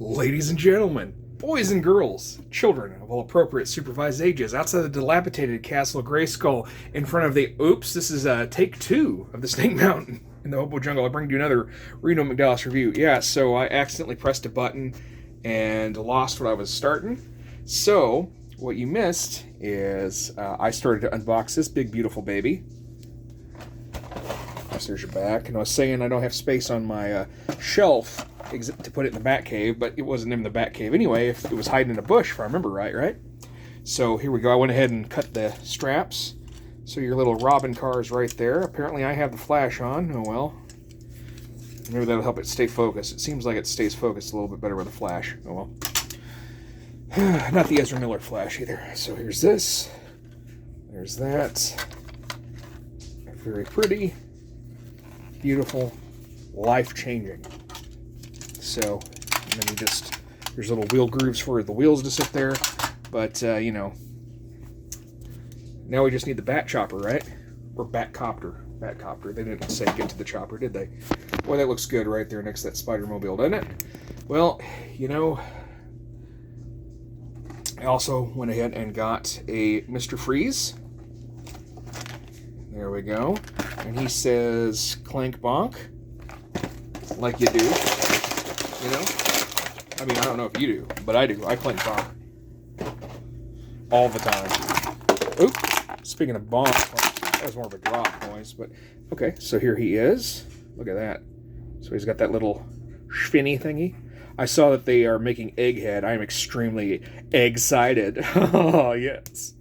Ladies and gentlemen, boys and girls, children of all appropriate supervised ages, outside the dilapidated Castle of Grayskull, in front of the, this is take 2 of the Snake Mountain in the Hobo Jungle. I bring you another Reno McDallas review. Yeah, so I accidentally pressed a button and lost what I was starting. So, what you missed is I started to unbox this big, beautiful baby. There's your back. And I was saying I don't have space on my shelf to put it in the bat cave, but it wasn't in the bat cave anyway, if it was hiding in a bush, if I remember right? So here we go. I went ahead and cut the straps. So your little Robin car is right there. Apparently I have the flash on. Oh well. Maybe that'll help it stay focused. It seems like it stays focused a little bit better with a flash. Oh well. Not the Ezra Miller flash either. So here's this. There's that. Very pretty. Beautiful. Life-changing. So, and then there's little wheel grooves for the wheels to sit there. But, you know, now we just need the bat chopper, right? Or bat copter. Bat copter. They didn't say get to the chopper, did they? Boy, that looks good right there next to that Spider-Mobile, doesn't it? Well, you know, I also went ahead and got a Mr. Freeze. There we go. And he says, clank bonk. Like you do. You know? I mean, I don't know if you do, but I do. I clank bonk. All the time. Oop. Speaking of bonk, that was more of a drop noise, but okay, so here he is. Look at that. So he's got that little spinny thingy. I saw that they are making Egghead. I am extremely excited. Oh, yes.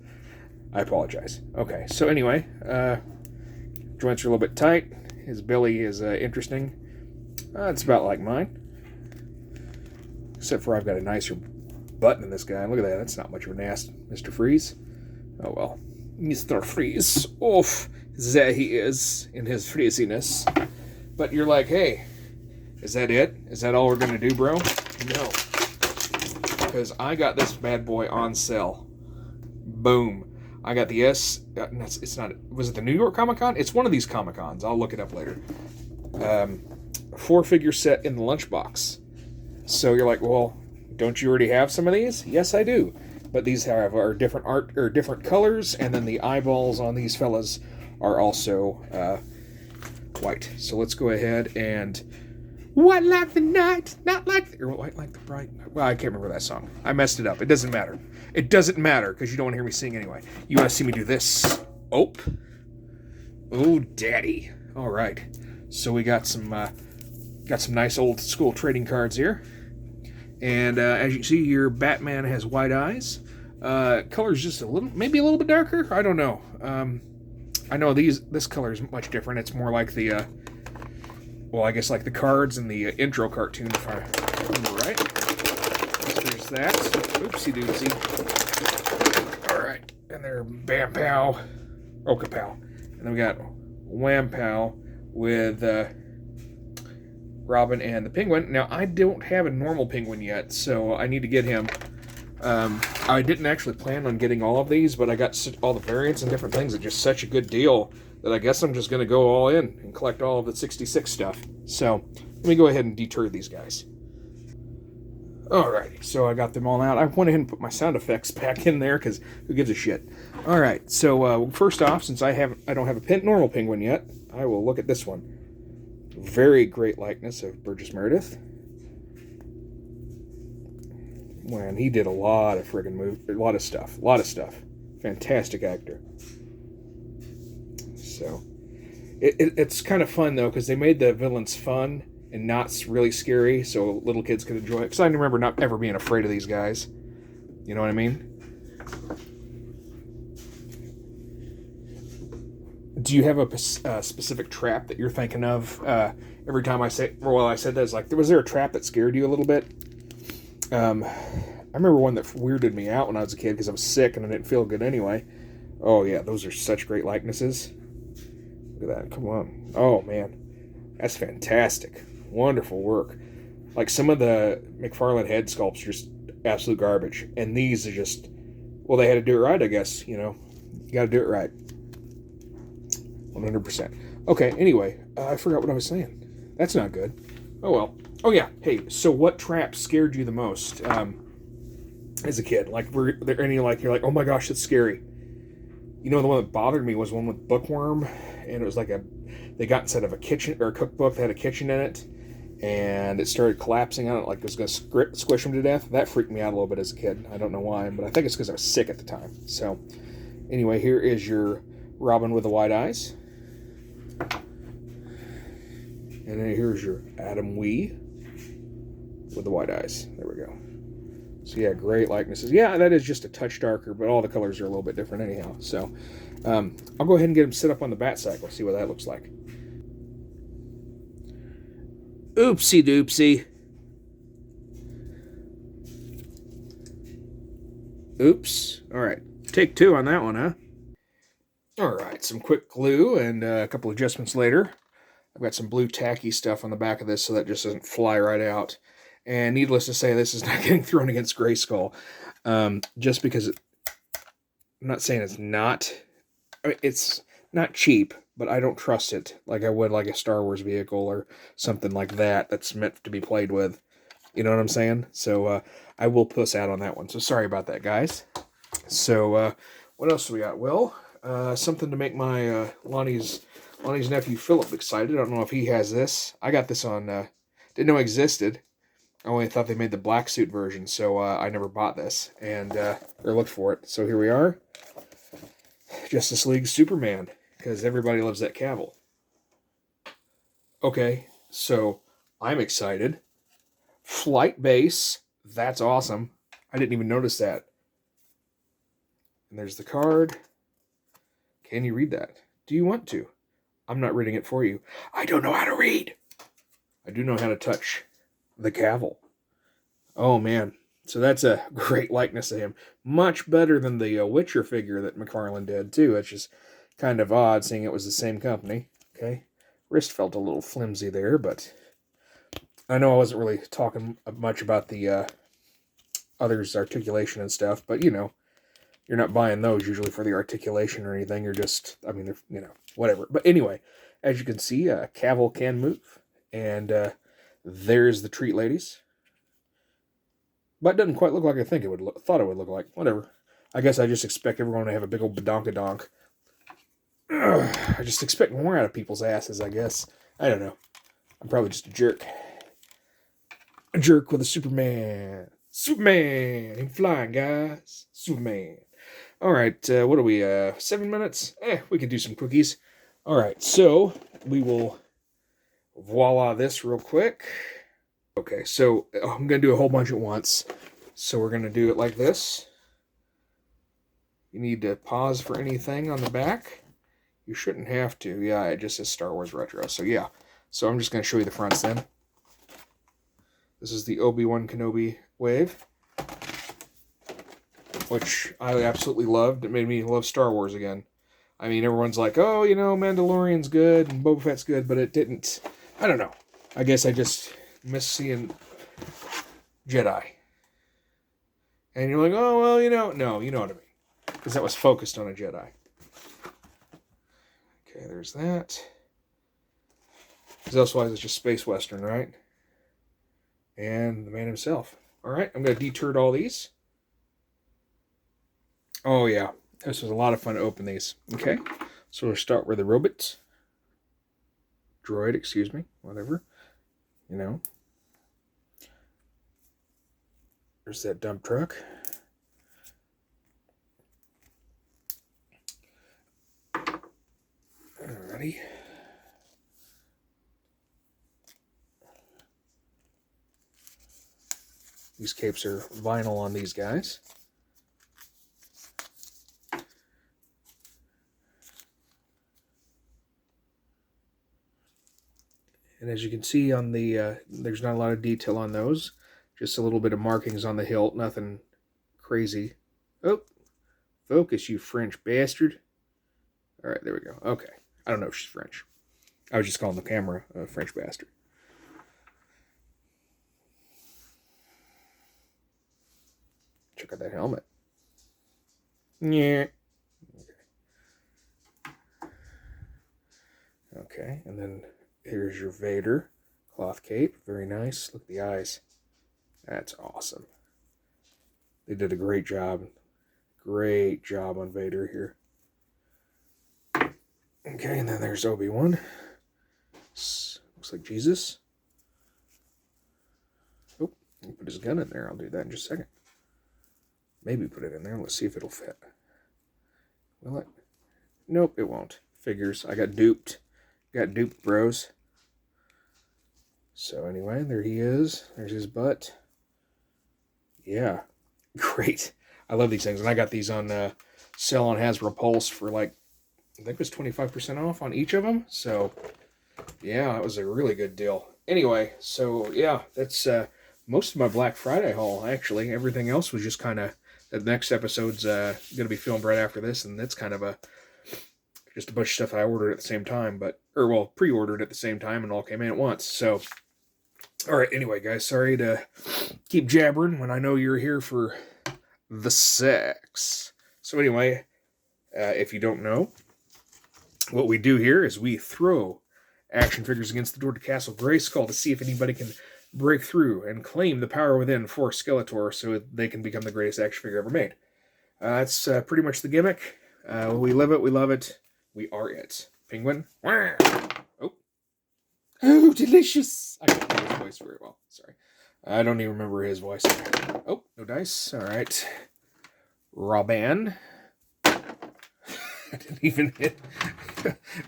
I apologize. Okay, so anyway, joints are a little bit tight. His belly is interesting. It's about like mine. Except for I've got a nicer button in this guy. Look at that. That's not much of an ass, Mr. Freeze. Oh, well. Mr. Freeze. Oof. There he is in his freeziness. But you're like, hey, is that it? Is that all we're going to do, bro? No. Because I got this bad boy on sale. Boom. I got the it's not, was it the New York Comic-Con? It's one of these Comic-Cons. I'll look it up later. 4-figure set in the Lunchbox. So you're like, well, don't you already have some of these? Yes, I do. But these are different art, or different colors, and then the eyeballs on these fellas are also white. So let's go ahead and white like the night, not like, or white like the bright. Well, I can't remember that song. I messed it up. It doesn't matter. It doesn't matter because you don't want to hear me sing anyway. You want to see me do this? Oh, daddy. All right. So we got some nice old school trading cards here, and as you can see, your Batman has white eyes. Color's just maybe a little bit darker. I don't know. I know this color is much different. It's more like the well, I guess like the cards in the intro cartoon, if I remember right. So there's that. Oopsie doopsie. All right, and they're Bam Pow, oh Kapow, and then we got Wham Pow with Robin and the Penguin. Now I don't have a normal Penguin yet, so I need to get him. I didn't actually plan on getting all of these, but I got all the variants and different things at just such a good deal that I guess I'm just going to go all in and collect all of the 66 stuff. So, let me go ahead and deter these guys. Alrighty, so I got them all out. I went ahead and put my sound effects back in there, because who gives a shit? Alright, so first off, since I don't have a normal Penguin yet, I will look at this one. Very great likeness of Burgess Meredith. Man, he did a lot of friggin' a lot of stuff. Fantastic actor. So, it's kind of fun, though, because they made the villains fun and not really scary, so little kids could enjoy it. Because I remember not ever being afraid of these guys. You know what I mean? Do you have a specific trap that you're thinking of? Every time I said that, it's like, was there a trap that scared you a little bit? I remember one that weirded me out when I was a kid because I was sick and I didn't feel good anyway. Oh, yeah, those are such great likenesses. Look at that. Come on. Oh, man. That's fantastic. Wonderful work. Like, some of the McFarlane head sculpts are just absolute garbage. And these are just, well, they had to do it right, I guess. You know, you got to do it right. 100%. Okay, anyway, I forgot what I was saying. That's not good. Oh, well. Oh yeah. Hey, so what trap scared you the most as a kid? Like, were there any like you're like, oh my gosh, that's scary? You know, the one that bothered me was one with bookworm, and it was like they got inside of a kitchen or a cookbook that had a kitchen in it, and it started collapsing on it like it was going to squish him to death. That freaked me out a little bit as a kid. I don't know why, but I think it's because I was sick at the time. So, anyway, here is your Robin with the wide eyes. And then here's your Adam Wee with the white eyes. There we go. So yeah, great likenesses. Yeah, that is just a touch darker, but all the colors are a little bit different anyhow. So I'll go ahead and get him set up on the Batcycle, see what that looks like. Oopsie doopsie. Oops. All right, take 2 on that one, huh? All right, some quick glue and a couple adjustments later. I've got some blue tacky stuff on the back of this so that just doesn't fly right out. And needless to say, this is not getting thrown against Grayskull. Just because I'm not saying it's not. I mean, it's not cheap, but I don't trust it like I would like a Star Wars vehicle or something like that that's meant to be played with. You know what I'm saying? So I will puss out on that one. So sorry about that, guys. So what else do we got? Well, something to make my Lonnie's nephew Philip excited. I don't know if he has this. I got this on, didn't know it existed. I only thought they made the black suit version, so I never bought this, and or looked for it. So here we are. Justice League Superman, because everybody loves that Cavil. Okay, so I'm excited. Flight base, that's awesome. I didn't even notice that. And there's the card. Can you read that? Do you want to? I'm not reading it for you. I don't know how to read. I do know how to touch the Cavil. Oh, man. So that's a great likeness of him. Much better than the Witcher figure that McFarlane did, too. It's just kind of odd, seeing it was the same company. Okay. Wrist felt a little flimsy there, but I know I wasn't really talking much about the others' articulation and stuff, but, you know, you're not buying those usually for the articulation or anything. You're just, I mean, they're, you know, whatever. But anyway, as you can see, Cavil can move. And there's the treat, ladies. But it doesn't quite look like I think it would thought it would look like. Whatever. I guess I just expect everyone to have a big old badonkadonk. I just expect more out of people's asses, I guess. I don't know. I'm probably just a jerk. A jerk with a Superman. Superman! I'm flying, guys. Superman. All right, what are we, 7 minutes? We could do some quickies. All right, so we will voila this real quick. Okay, so I'm going to do a whole bunch at once. So we're going to do it like this. You need to pause for anything on the back. You shouldn't have to. Yeah, it just says Star Wars Retro. So yeah, so I'm just going to show you the fronts then. This is the Obi-Wan Kenobi wave, which I absolutely loved. It made me love Star Wars again. I mean, everyone's like, oh, you know, Mandalorian's good and Boba Fett's good, but it didn't. I don't know. I guess I just miss seeing Jedi. And you're like, oh, well, you know. No, you know what I mean. Because that was focused on a Jedi. Okay, there's that. Because elsewise it's just space western, right? And the man himself. All right, I'm going to deturd all these. Oh, yeah. This was a lot of fun to open these. Okay, so we'll start with the robot. Droid, excuse me. Whatever. You know. There's that dump truck. Alrighty. These capes are vinyl on these guys. And as you can see on the, there's not a lot of detail on those. Just a little bit of markings on the hilt, nothing crazy. Oh, focus, you French bastard. All right, there we go. Okay. I don't know if she's French. I was just calling the camera a French bastard. Check out that helmet. Yeah. Okay, and then here's your Vader. Cloth cape, very nice. Look at the eyes. That's awesome. They did a great job. Great job on Vader here. Okay, and then there's Obi-Wan. Looks like Jesus. Oh, he put his gun in there. I'll do that in just a second. Maybe put it in there. Let's see if it'll fit. Will it? Nope, it won't. Figures. I got duped. Got duped, bros. So anyway, there he is. There's his butt. Yeah. Great. I love these things. And I got these on sale on Hasbro Pulse for like, I think it was 25% off on each of them. So, yeah, it was a really good deal. Anyway, so, yeah, that's most of my Black Friday haul, actually. Everything else was just kind of, the next episode's going to be filmed right after this, and that's kind of just a bunch of stuff I ordered at the same time, pre-ordered at the same time, and all came in at once. So, all right, anyway, guys, sorry to keep jabbering when I know you're here for the sex. So anyway, if you don't know, what we do here is we throw action figures against the door to Castle Grayskull to see if anybody can break through and claim the power within for Skeletor so they can become the greatest action figure ever made. That's pretty much the gimmick. We live it, we love it, we are it. Penguin. Oh. Oh, delicious. I can't do his voice very well. Sorry. I don't even remember his voice. Oh, no dice. All right. Robin. I didn't even hit.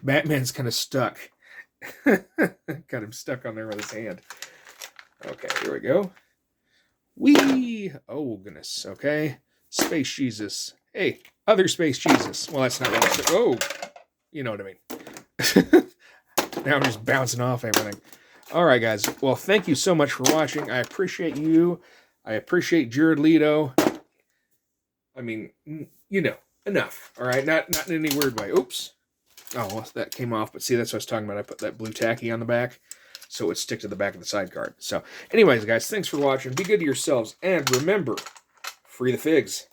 Batman's kind of stuck. Got him stuck on there with his hand. Okay, here we go. Whee! Oh, goodness. Okay. Space Jesus. Hey, other Space Jesus. Well, that's not what I said. Oh, you know what I mean. Now I'm just bouncing off everything. All right, guys. Well, thank you so much for watching. I appreciate you. I appreciate Jared Leto. I mean, you know, enough. All right, not in any weird way. Oops. Oh, well, that came off. But see, that's what I was talking about. I put that blue tacky on the back so it would stick to the back of the side card. So, anyways, guys, thanks for watching. Be good to yourselves. And remember, free the figs.